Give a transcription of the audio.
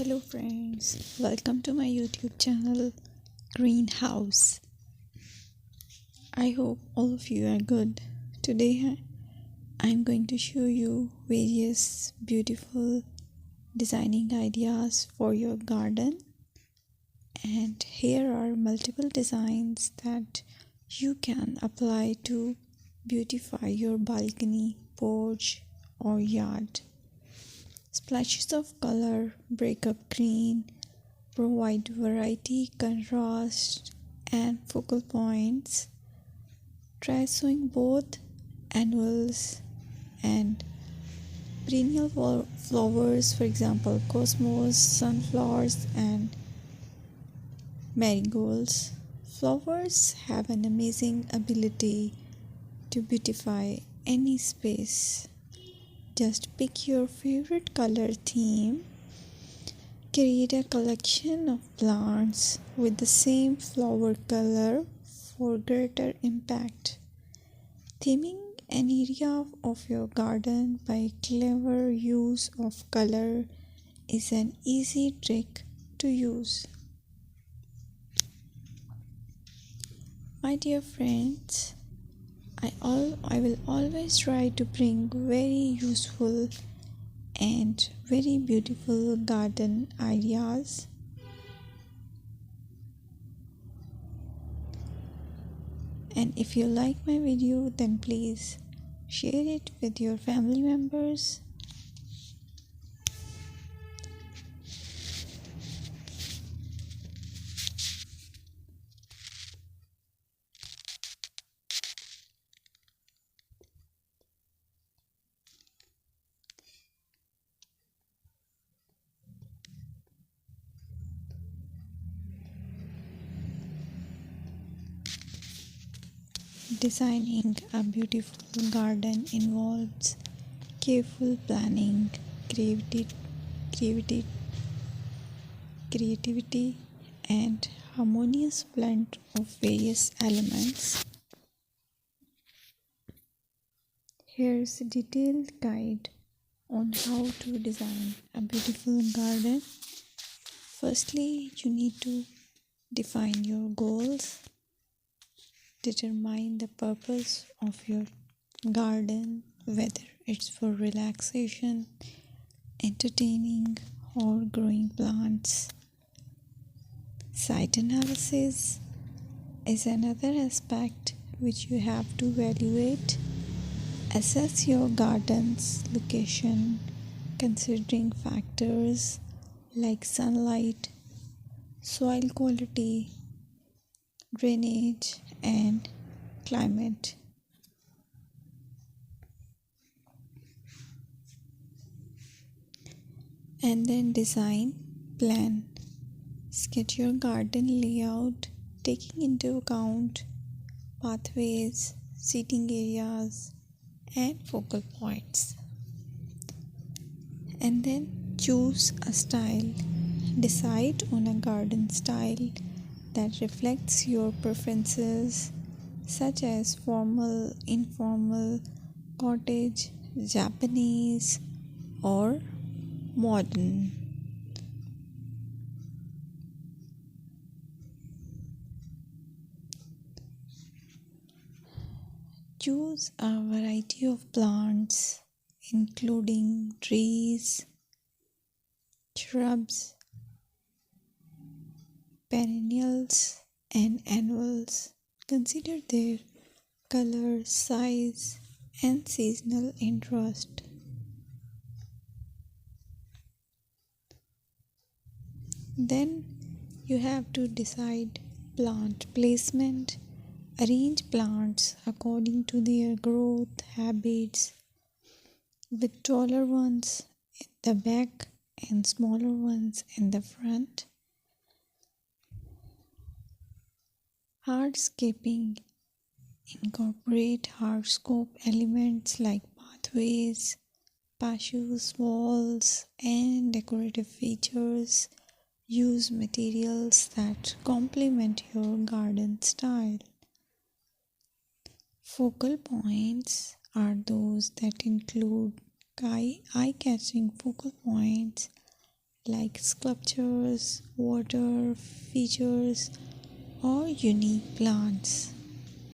Hello friends, welcome to my YouTube channel Greenhouse. I hope all of you are good. Today I'm going to show you various beautiful designing ideas for your garden, and here are multiple designs that you can apply to beautify your balcony, porch or yard. Splashes of color break up green, provide variety, contrast, and focal points. Try sowing both annuals and perennial flowers, for example, cosmos, sunflowers, and marigolds. Flowers have an amazing ability to beautify any space. Just pick your favorite color theme. Create a collection of plants with the same flower color for greater impact. Theming an area of your garden by clever use of color is an easy trick to use. My dear friends, I will always try to bring very useful and very beautiful garden ideas. And if you like my video, then please share it with your family members. Designing a beautiful garden involves careful planning, creativity, creativity, and harmonious blend of various elements. Here's a detailed guide on how to design a beautiful garden. Firstly, you need to define your goals. Determine the purpose of your garden, whether it's for relaxation, entertaining, or growing plants. Site analysis is another aspect which you have to evaluate. Assess your garden's location, considering factors like sunlight, soil quality, drainage, and climate. And then design plan. Sketch your garden layout, taking into account pathways, seating areas, and focal points. And then choose a style. Decide on a garden style that reflects your preferences, such as formal, informal, cottage, Japanese, or modern. Choose a variety of plants, including trees, shrubs, perennials, and annuals. Consider their color, size, and seasonal interest. Then you have to decide plant placement. Arrange plants according to their growth habits, with taller ones in the back and smaller ones in the front. Hardscaping. Incorporate hardscape elements like pathways, patios, walls, and decorative features. Use materials that complement your garden style. Focal points are those that include eye-catching focal points like sculptures, water features, or unique plants.